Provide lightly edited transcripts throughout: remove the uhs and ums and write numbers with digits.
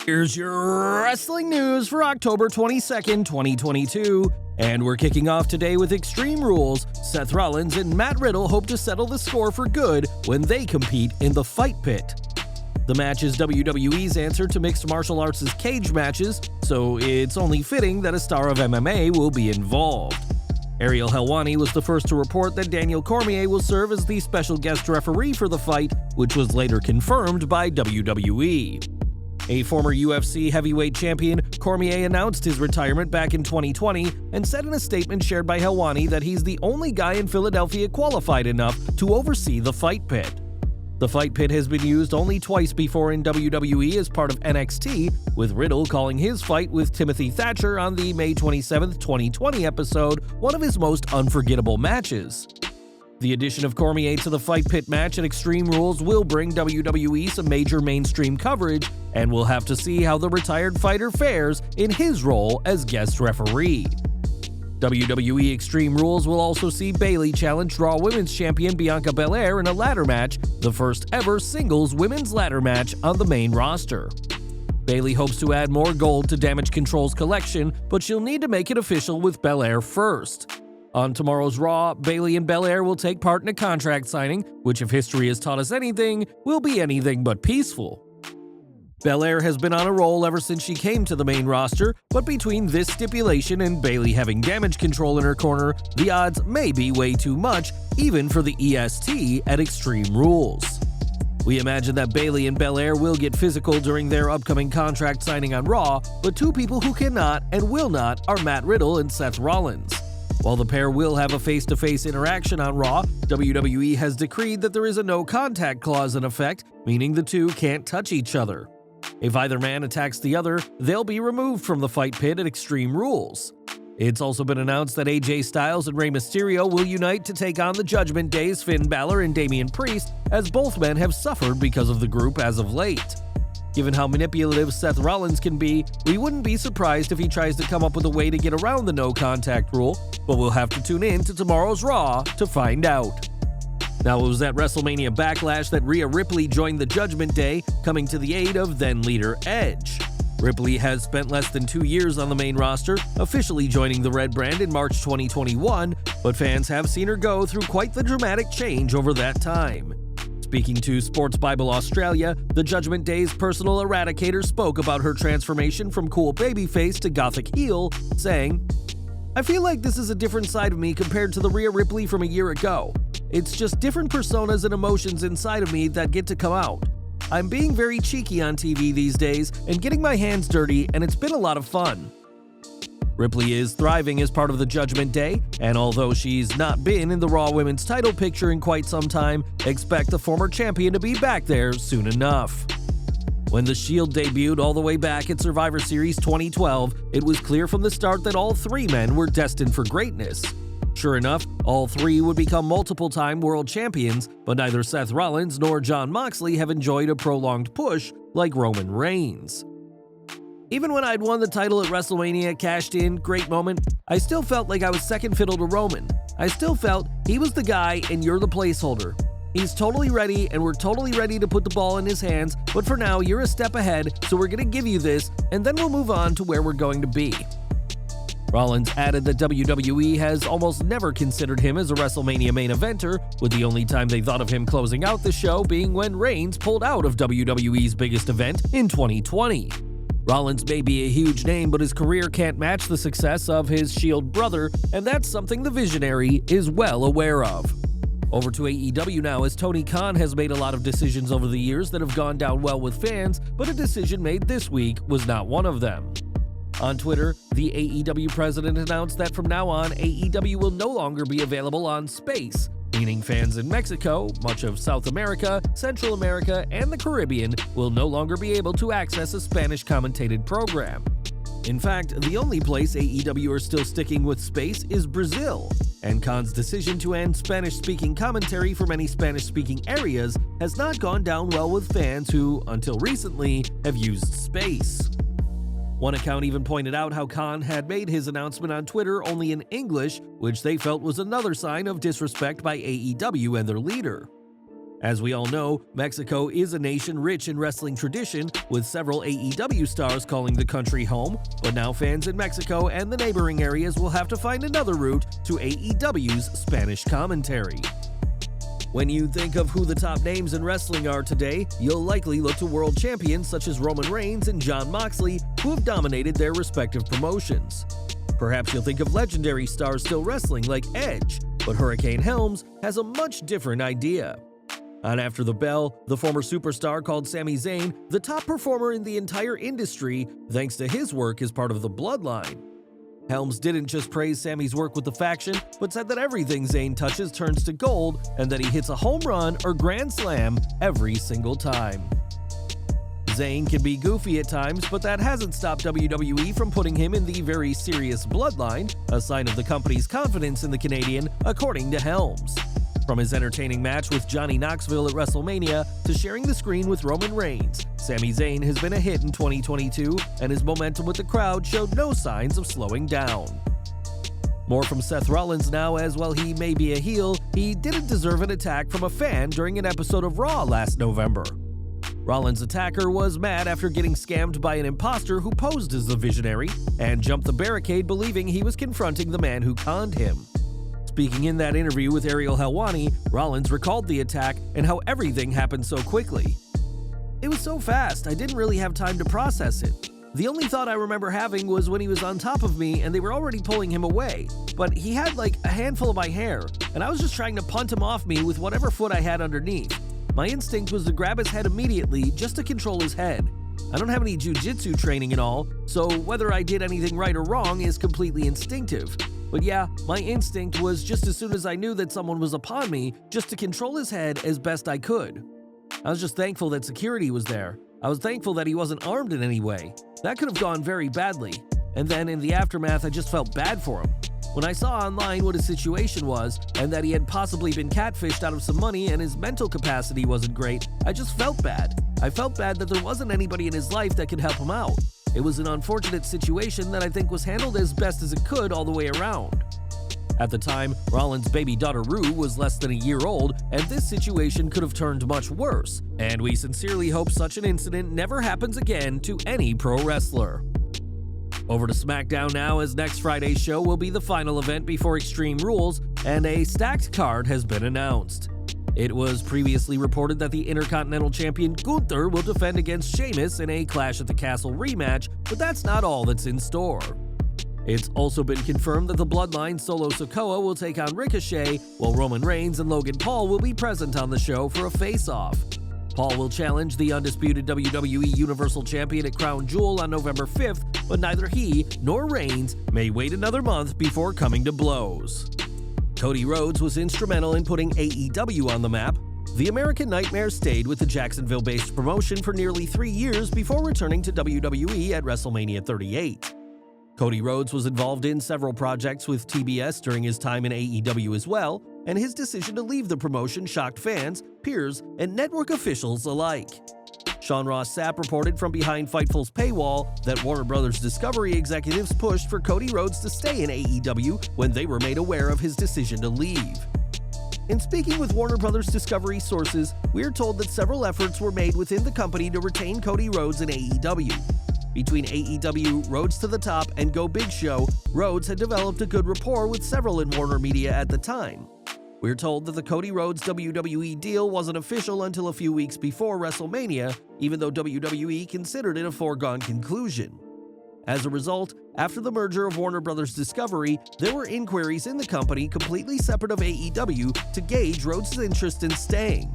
Here's your wrestling news for October 22nd, 2022. And we're kicking off today with Extreme Rules. Seth Rollins and Matt Riddle hope to settle the score for good when they compete in the Fight Pit. The match is WWE's answer to mixed martial arts' cage matches, so it's only fitting that a star of MMA will be involved. Ariel Helwani was the first to report that Daniel Cormier will serve as the special guest referee for the fight, which was later confirmed by WWE. A former UFC heavyweight champion, Cormier announced his retirement back in 2020 and said in a statement shared by Helwani that he's the only guy in Philadelphia qualified enough to oversee the Fight Pit. The Fight Pit has been used only twice before in WWE as part of NXT, with Riddle calling his fight with Timothy Thatcher on the May 27, 2020 episode one of his most unforgettable matches. The addition of Cormier to the Fight Pit match at Extreme Rules will bring WWE some major mainstream coverage, and we'll have to see how the retired fighter fares in his role as guest referee. WWE Extreme Rules will also see Bayley challenge Raw Women's Champion Bianca Belair in a ladder match, the first ever singles women's ladder match on the main roster. Bayley hopes to add more gold to Damage Control's collection, but she'll need to make it official with Belair first. On tomorrow's Raw, Bayley and Belair will take part in a contract signing, which if history has taught us anything, will be anything but peaceful. Belair has been on a roll ever since she came to the main roster, but between this stipulation and Bayley having Damage Control in her corner, the odds may be way too much, even for the EST at Extreme Rules. We imagine that Bayley and Belair will get physical during their upcoming contract signing on Raw, but two people who cannot and will not are Matt Riddle and Seth Rollins. While the pair will have a face-to-face interaction on Raw, WWE has decreed that there is a no-contact clause in effect, meaning the two can't touch each other. If either man attacks the other, they'll be removed from the Fight Pit at Extreme Rules. It's also been announced that AJ Styles and Rey Mysterio will unite to take on the Judgment Day's Finn Balor and Damian Priest, as both men have suffered because of the group as of late. Given how manipulative Seth Rollins can be, we wouldn't be surprised if he tries to come up with a way to get around the no-contact rule, but we'll have to tune in to tomorrow's Raw to find out. Now, it was at WrestleMania Backlash that Rhea Ripley joined the Judgment Day, coming to the aid of then-leader Edge. Ripley has spent less than 2 years on the main roster, officially joining the Red Brand in March 2021, but fans have seen her go through quite the dramatic change over that time. Speaking to Sports Bible Australia, the Judgment Day's personal eradicator spoke about her transformation from cool babyface to gothic heel, saying, "I feel like this is a different side of me compared to the Rhea Ripley from a year ago. It's just different personas and emotions inside of me that get to come out. I'm being very cheeky on TV these days and getting my hands dirty, and it's been a lot of fun." Ripley is thriving as part of the Judgment Day, and although she's not been in the Raw Women's title picture in quite some time, expect the former champion to be back there soon enough. When the Shield debuted all the way back at Survivor Series 2012, it was clear from the start that all three men were destined for greatness. Sure enough, all three would become multiple-time world champions, but neither Seth Rollins nor Jon Moxley have enjoyed a prolonged push like Roman Reigns. Even when I'd won the title at WrestleMania, cashed in, great moment, I still felt like I was second fiddle to Roman. I still felt he was the guy and you're the placeholder. He's totally ready and we're totally ready to put the ball in his hands, but for now you're a step ahead, so we're gonna give you this, and then we'll move on to where we're going to be. Rollins added that WWE has almost never considered him as a WrestleMania main eventer, with the only time they thought of him closing out the show being when Reigns pulled out of WWE's biggest event in 2020. Rollins may be a huge name, but his career can't match the success of his Shield brother, and that's something the Visionary is well aware of. Over to AEW now, as Tony Khan has made a lot of decisions over the years that have gone down well with fans, but a decision made this week was not one of them. On Twitter, the AEW president announced that from now on, AEW will no longer be available on Space, meaning fans in Mexico, much of South America, Central America, and the Caribbean will no longer be able to access a Spanish-commentated program. In fact, the only place AEW are still sticking with Space is Brazil, and Khan's decision to end Spanish-speaking commentary for many Spanish-speaking areas has not gone down well with fans who, until recently, have used Space. One account even pointed out how Khan had made his announcement on Twitter only in English, which they felt was another sign of disrespect by AEW and their leader. As we all know, Mexico is a nation rich in wrestling tradition, with several AEW stars calling the country home, but now fans in Mexico and the neighboring areas will have to find another route to AEW's Spanish commentary. When you think of who the top names in wrestling are today, you'll likely look to world champions such as Roman Reigns and Jon Moxley, who have dominated their respective promotions. Perhaps you'll think of legendary stars still wrestling like Edge, but Hurricane Helms has a much different idea. On After the Bell, the former superstar called Sami Zayn the top performer in the entire industry thanks to his work as part of the Bloodline. Helms didn't just praise Sami's work with the faction, but said that everything Zayn touches turns to gold and that he hits a home run or grand slam every single time. Zayn can be goofy at times, but that hasn't stopped WWE from putting him in the very serious Bloodline, a sign of the company's confidence in the Canadian, according to Helms. From his entertaining match with Johnny Knoxville at WrestleMania to sharing the screen with Roman Reigns, Sami Zayn has been a hit in 2022, and his momentum with the crowd showed no signs of slowing down. More from Seth Rollins now, as while he may be a heel, he didn't deserve an attack from a fan during an episode of Raw last November. Rollins' attacker was mad after getting scammed by an imposter who posed as the Visionary and jumped the barricade believing he was confronting the man who conned him. Speaking in that interview with Ariel Helwani, Rollins recalled the attack and how everything happened so quickly. "It was so fast, I didn't really have time to process it. The only thought I remember having was when he was on top of me and they were already pulling him away, but he had like a handful of my hair, and I was just trying to punt him off me with whatever foot I had underneath. My instinct was to grab his head immediately just to control his head. I don't have any jiu-jitsu training and all, so whether I did anything right or wrong is completely instinctive. But yeah, my instinct was just as soon as I knew that someone was upon me, just to control his head as best I could. I was just thankful that security was there. I was thankful that he wasn't armed in any way. That could have gone very badly. And then in the aftermath, I just felt bad for him. When I saw online what his situation was, and that he had possibly been catfished out of some money and his mental capacity wasn't great, I just felt bad. I felt bad that there wasn't anybody in his life that could help him out. It was an unfortunate situation that I think was handled as best as it could all the way around." At the time, Rollins' baby daughter Rue was less than a year old, and this situation could have turned much worse, and we sincerely hope such an incident never happens again to any pro wrestler. Over to Smackdown now, as next Friday's show will be the final event before Extreme Rules, and a stacked card has been announced. It was previously reported that the Intercontinental Champion Gunther will defend against Sheamus in a Clash at the Castle rematch, but that's not all that's in store. It's also been confirmed that the Bloodline Solo Sikoa will take on Ricochet, while Roman Reigns and Logan Paul will be present on the show for a face-off. Paul will challenge the undisputed WWE Universal Champion at Crown Jewel on November 5th, but neither he nor Reigns may wait another month before coming to blows. Cody Rhodes was instrumental in putting AEW on the map. The American Nightmare stayed with the Jacksonville-based promotion for nearly 3 years before returning to WWE at WrestleMania 38. Cody Rhodes was involved in several projects with TBS during his time in AEW as well, and his decision to leave the promotion shocked fans, peers, and network officials alike. Sean Ross Sapp reported from behind Fightful's paywall that Warner Bros. Discovery executives pushed for Cody Rhodes to stay in AEW when they were made aware of his decision to leave. In speaking with Warner Bros. Discovery sources, we are told that several efforts were made within the company to retain Cody Rhodes in AEW. Between AEW, Rhodes to the Top, and Go Big Show, Rhodes had developed a good rapport with several in Warner Media at the time. We're told that the Cody Rhodes WWE deal wasn't official until a few weeks before WrestleMania, even though WWE considered it a foregone conclusion. As a result, after the merger of Warner Bros. Discovery, there were inquiries in the company completely separate of AEW to gauge Rhodes' interest in staying.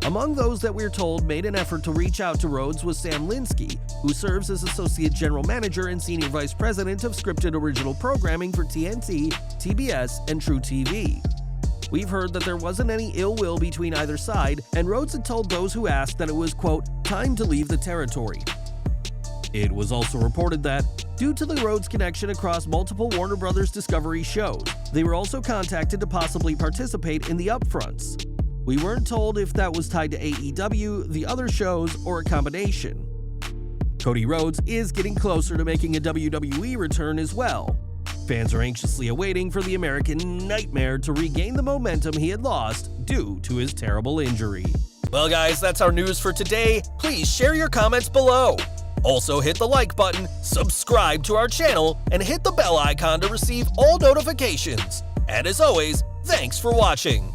Among those that we're told made an effort to reach out to Rhodes was Sam Linsky, who serves as Associate General Manager and Senior Vice President of Scripted Original Programming for TNT, TBS, and True TV. We've heard that there wasn't any ill will between either side, and Rhodes had told those who asked that it was, quote, time to leave the territory. It was also reported that, due to the Rhodes connection across multiple Warner Bros. Discovery shows, they were also contacted to possibly participate in the upfronts. We weren't told if that was tied to AEW, the other shows, or a combination. Cody Rhodes is getting closer to making a WWE return as well. Fans are anxiously awaiting for the American Nightmare to regain the momentum he had lost due to his terrible injury. Well guys, that's our news for today. Please share your comments below. Also hit the like button, subscribe to our channel, and hit the bell icon to receive all notifications. And as always, thanks for watching.